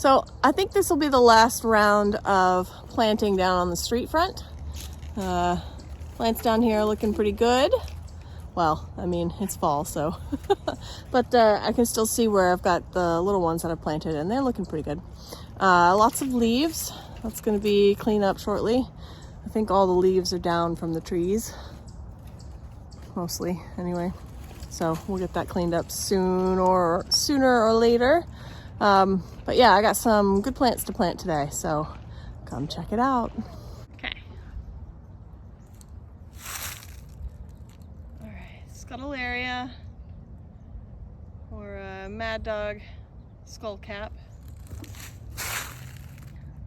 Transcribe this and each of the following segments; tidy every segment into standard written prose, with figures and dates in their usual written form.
So I think this will be the last round of planting down on the street front. Plants down here are looking pretty good. Well, I mean, it's fall, so. But I can still see where I've got the little ones that I've planted, and they're looking pretty good. Lots of leaves. That's going to be cleaned up shortly. I think all the leaves are down from the trees. Mostly, anyway. So we'll get that cleaned up sooner or later. But yeah, I got some good plants to plant today, so come check it out. Okay. All right, Scutellaria, or Mad Dog skullcap.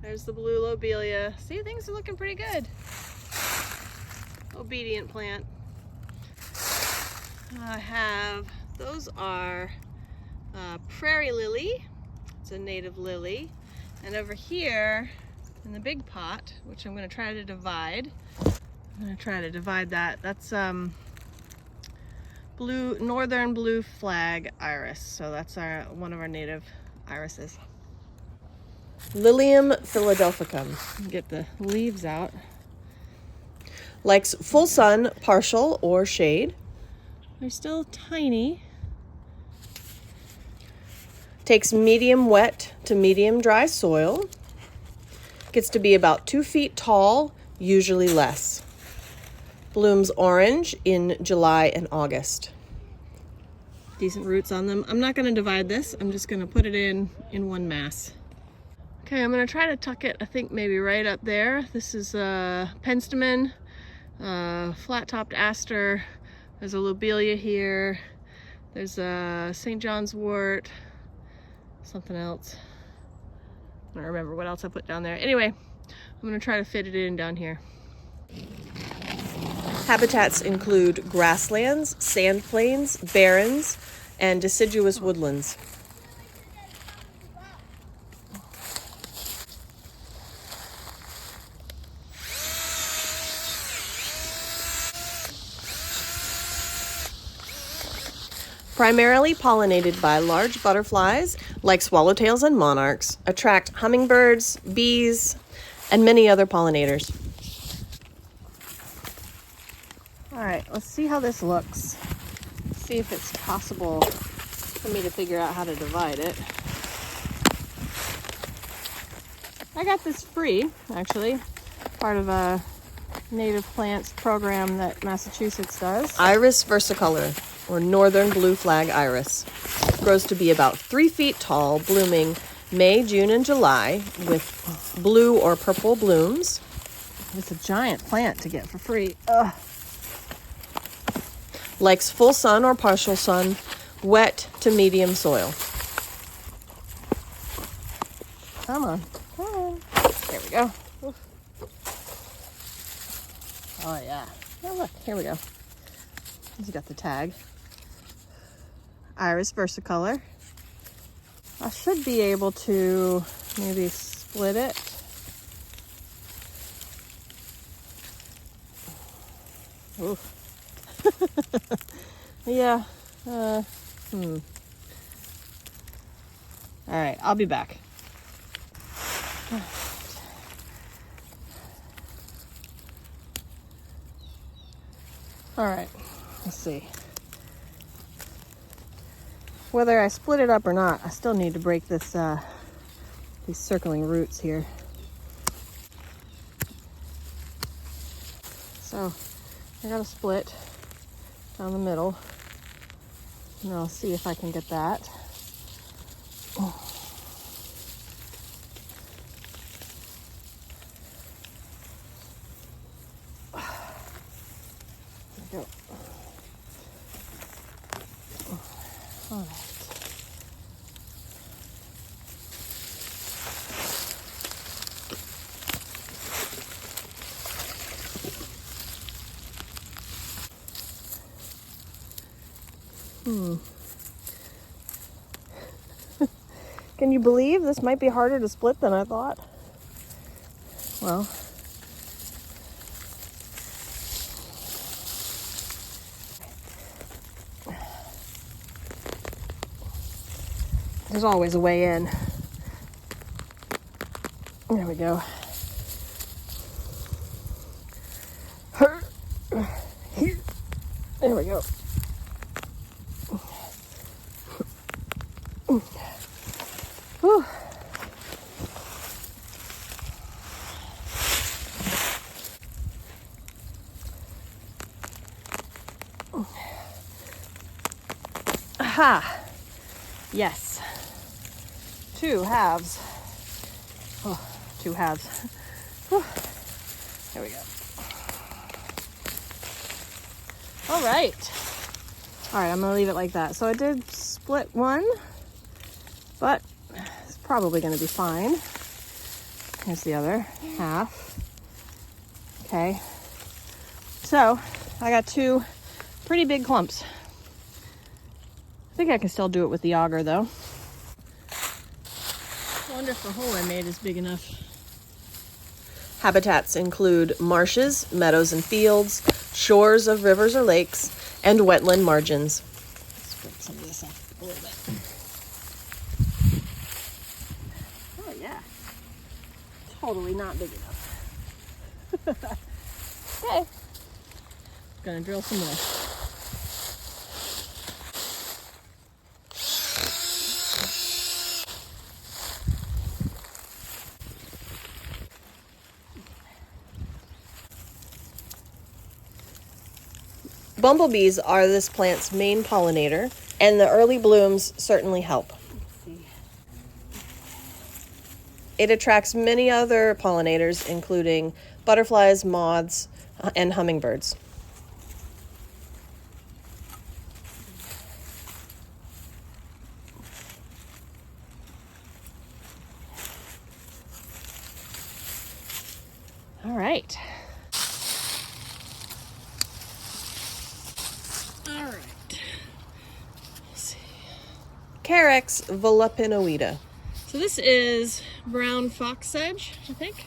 There's the blue lobelia. See, things are looking pretty good. Obedient plant. I have, those are prairie lily. It's a native lily. And over here in the big pot, which I'm going to try to divide, that. That's northern blue flag iris. So that's one of our native irises. Lilium philadelphicum. Get the leaves out. Likes full sun, partial, or shade. They're still tiny. Takes medium wet to medium dry soil. Gets to be about 2 feet tall, usually less. Blooms orange in July and August. Decent roots on them. I'm not going to divide this. I'm just going to put it in one mass. Okay, I'm going to try to tuck it, I think maybe right up there. This is penstemon, flat-topped aster. There's a lobelia here. There's a St. John's wort. Something else. I don't remember what else I put down there. Anyway, I'm going to try to fit it in down here. Habitats include grasslands, sand plains, barrens, and deciduous woodlands. Primarily pollinated by large butterflies like swallowtails and monarchs, attract hummingbirds, bees, and many other pollinators. All right, let's see how this looks. See if it's possible for me to figure out how to divide it. I got this free, actually, part of a native plants program that Massachusetts does. Iris versicolor, or northern blue flag iris. Grows to be about 3 feet tall, blooming May, June, and July with blue or purple blooms. It's a giant plant to get for free. Ugh. Likes full sun or partial sun, wet to medium soil. Come on, come on. There we go. Oof. Oh yeah. Oh look, here we go. He's got the tag. Iris versicolor. I should be able to maybe split it. Ooh. Yeah. All right, I'll be back. All right, let's see. Whether I split it up or not, I still need to break this, these circling roots here. So I got a split down the middle, and I'll see if I can get that. There we go. All right. Can you believe this might be harder to split than I thought? Well, there's always a way in. There we go. There we go. Whew. Aha! Yes. 2 halves. Oh, 2 halves. Whew. There we go. All right. All right, I'm gonna leave it like that. So I did split one, but it's probably gonna be fine. Here's the other half. Okay. So I got 2 pretty big clumps. I think I can still do it with the auger though. I wonder if the hole I made is big enough. Habitats include marshes, meadows and fields, shores of rivers or lakes, and wetland margins. Let's spread some of this up a little bit. Oh yeah, totally not big enough. Okay, gonna drill some more. Bumblebees are this plant's main pollinator, and the early blooms certainly help. It attracts many other pollinators, including butterflies, moths, and hummingbirds. All right. All right. Let's see. Carex volupinoida. So this is brown fox sedge, I think.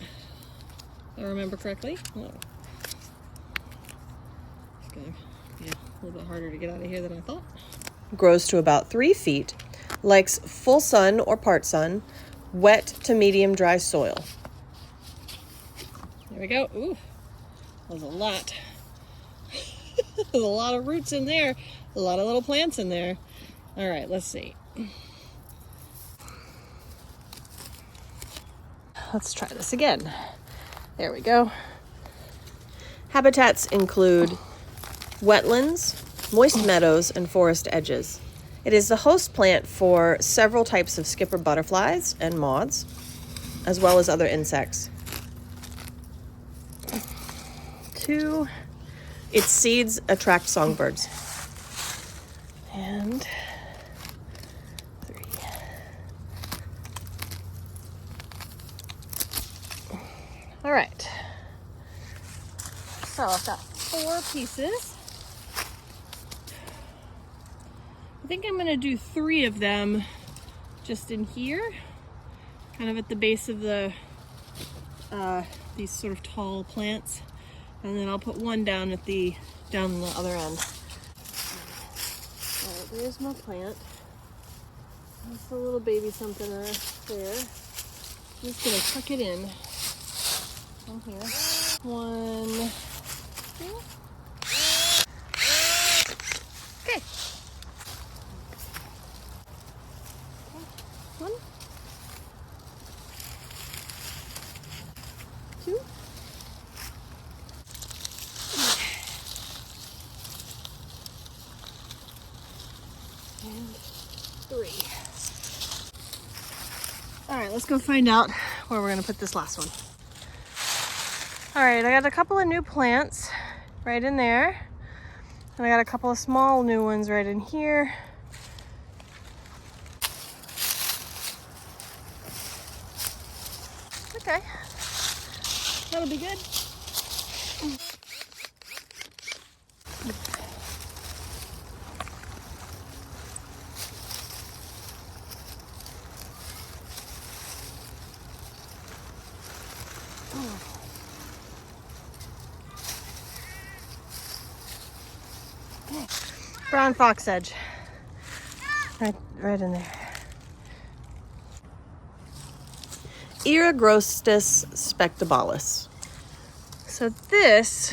If I remember correctly. Oh. It's gonna be a little bit harder to get out of here than I thought. Grows to about 3 feet. Likes full sun or part sun, wet to medium dry soil. There we go. Ooh, there's a lot. There's a lot of roots in there. A lot of little plants in there. All right, let's see. Let's try this again. There we go. Habitats include wetlands, moist meadows, and forest edges. It is the host plant for several types of skipper butterflies and moths, as well as other insects. 2, its seeds attract songbirds. And 3. All right. So I've got 4 pieces. I think I'm gonna do 3 of them just in here, kind of at the base of the these sort of tall plants, and then I'll put 1 down the other end. All right, there's my plant. That's a little baby something there. I'm just gonna tuck it in here. 1, 2. Okay. 1, 2. And 3. All right, let's go find out where we're gonna put this last one. All right, I got a couple of new plants right in there. And I got a couple of small new ones right in here. Okay, that'll be good. Brown fox edge, right in there. Eragrostis spectabalis. So this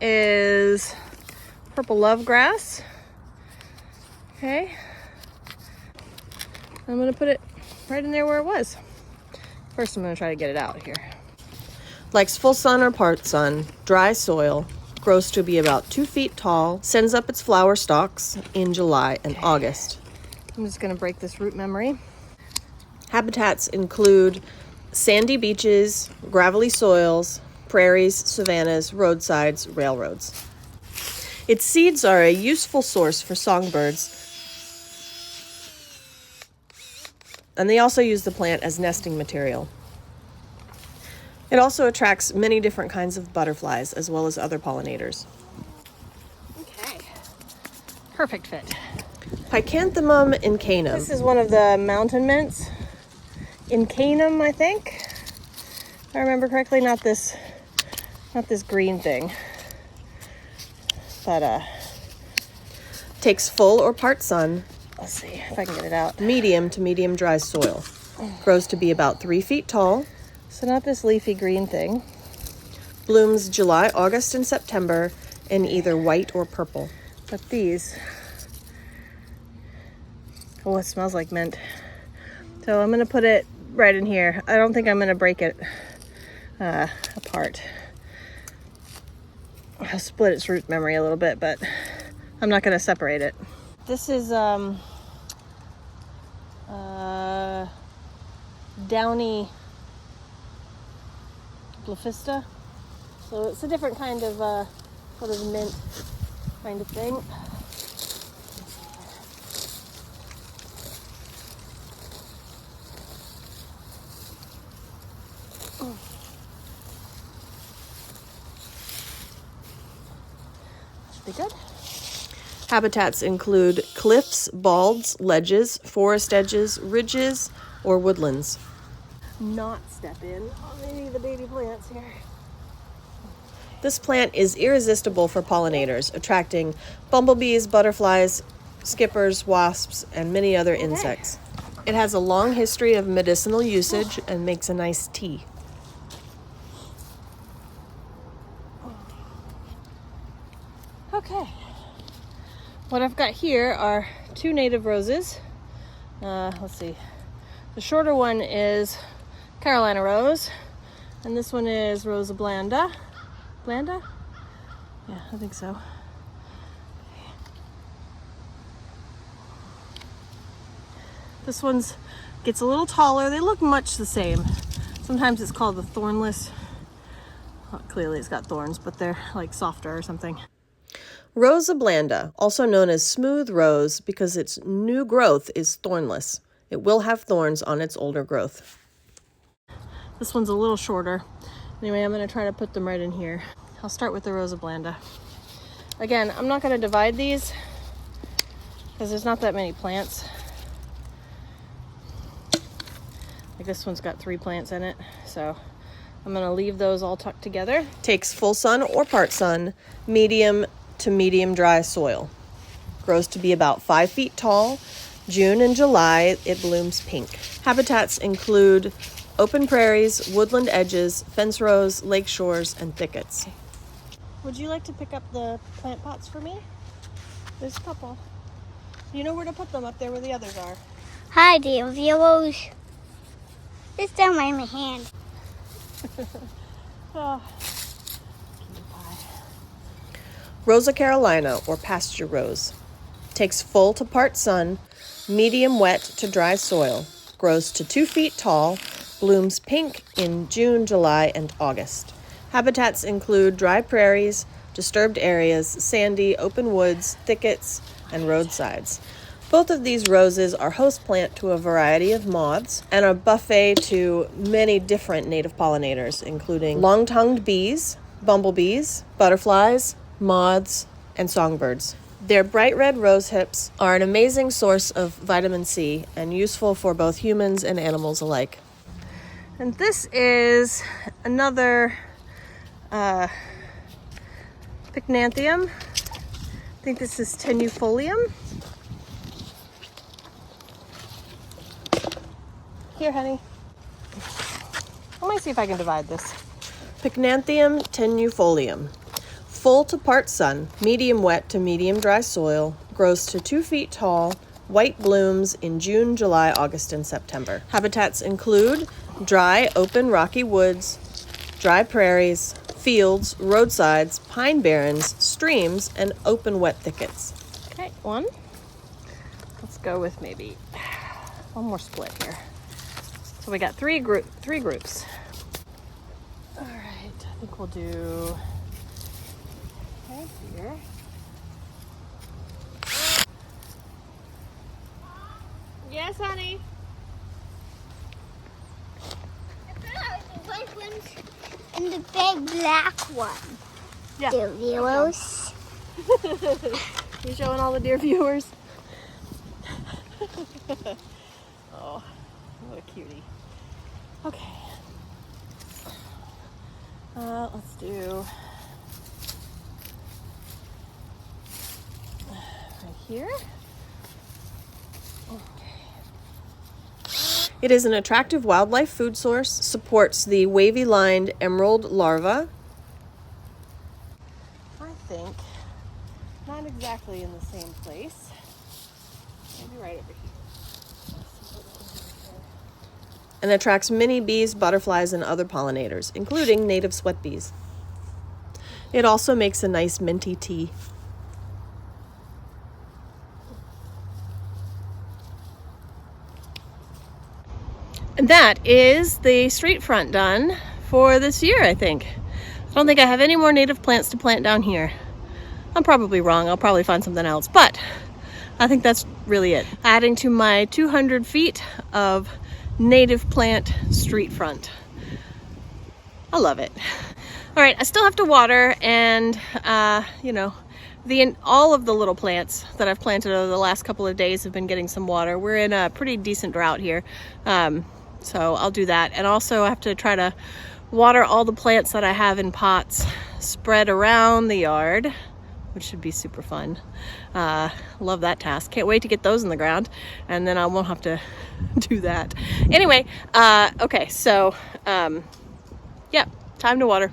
is purple love grass. Okay. I'm gonna put it right in there where it was. First, I'm gonna try to get it out here. Likes full sun or part sun, dry soil, grows to be about 2 feet tall, sends up its flower stalks in July and August. I'm just gonna break this root memory. Habitats include sandy beaches, gravelly soils, prairies, savannas, roadsides, railroads. Its seeds are a useful source for songbirds, and they also use the plant as nesting material. It also attracts many different kinds of butterflies as well as other pollinators. Okay, perfect fit. Picanthamum incanum. This is one of the mountain mints. Incanum, I think. If I remember correctly, not this green thing. But takes full or part sun. Let's see if I can get it out. Medium to medium dry soil. Grows to be about 3 feet tall. So not this leafy green thing. Blooms July, August, and September in either white or purple. But these, oh, it smells like mint. So I'm gonna put it right in here. I don't think I'm gonna break it apart. I'll split its root memory a little bit, but I'm not gonna separate it. This is Downy Blefista. So it's a different kind of sort of mint kind of thing. Should be good. Habitats include cliffs, balds, ledges, forest edges, ridges, or woodlands. Not step in on any of the baby plants here. This plant is irresistible for pollinators, attracting bumblebees, butterflies, skippers, wasps, and many other insects. It has a long history of medicinal usage and makes a nice tea. Okay. What I've got here are 2 native roses. Let's see. The shorter one is Carolina rose, and this one is Rosa blanda. Blanda? Yeah, I think so. This one's gets a little taller. They look much the same. Sometimes it's called the thornless. Well, clearly it's got thorns, but they're like softer or something. Rosa blanda, also known as smooth rose because its new growth is thornless. It will have thorns on its older growth. This one's a little shorter. Anyway, I'm going to try to put them right in here. I'll start with the Rosa blanda. Again, I'm not going to divide these because there's not that many plants. Like this one's got 3 plants in it, so I'm going to leave those all tucked together. Takes full sun or part sun, medium to medium dry soil. Grows to be about 5 feet tall. June and July, it blooms pink. Habitats include open prairies, woodland edges, fence rows, lake shores, and thickets. Would you like to pick up the plant pots for me? There's a couple. You know where to put them, up there where the others are. Hi, dear viewers. It's down by my hand. Oh. Rosa Carolina, or pasture rose. Takes full to part sun, medium wet to dry soil. Grows to 2 feet tall. Blooms pink in June, July, and August. Habitats include dry prairies, disturbed areas, sandy, open woods, thickets, and roadsides. Both of these roses are host plant to a variety of moths and a buffet to many different native pollinators, including long-tongued bees, bumblebees, butterflies, moths, and songbirds. Their bright red rose hips are an amazing source of vitamin C and useful for both humans and animals alike. And this is another pycnanthium. I think this is tenuifolium. Here, honey. Let me see if I can divide this. Pycnanthium tenuifolium. Full to part sun, medium wet to medium dry soil, grows to 2 feet tall, white blooms in June, July, August, and September. Habitats include dry, open, rocky woods, dry prairies, fields, roadsides, pine barrens, streams, and open wet thickets. Okay, one. Let's go with maybe one more split here. So we got three groups. All right, I think we'll do right here. Yes, honey. And the big black one. Yeah. The viewers. You showing all the dear viewers? Oh, what a cutie. Okay. Let's do right here. It is an attractive wildlife food source, supports the wavy-lined emerald larva. I think not exactly in the same place. Maybe right over here. And attracts many bees, butterflies, and other pollinators, including native sweat bees. It also makes a nice minty tea. And that is the street front done for this year, I think. I don't think I have any more native plants to plant down here. I'm probably wrong. I'll probably find something else, but I think that's really it. Adding to my 200 feet of native plant street front. I love it. All right, I still have to water, and all of the little plants that I've planted over the last couple of days have been getting some water. We're in a pretty decent drought here. So I'll do that. And also I have to try to water all the plants that I have in pots spread around the yard, which should be super fun. Love that task. Can't wait to get those in the ground, and then I won't have to do that. Anyway, okay, so yeah, time to water.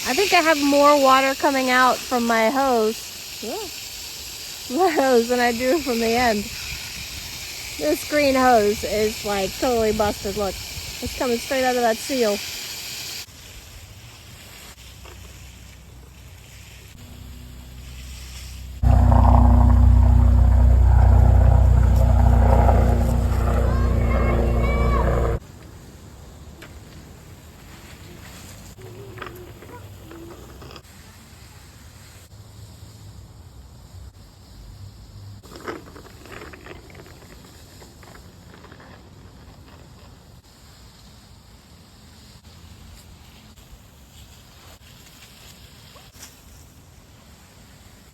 I think I have more water coming out from my hose, than I do from the end. This green hose is like totally busted. Look, it's coming straight out of that seal.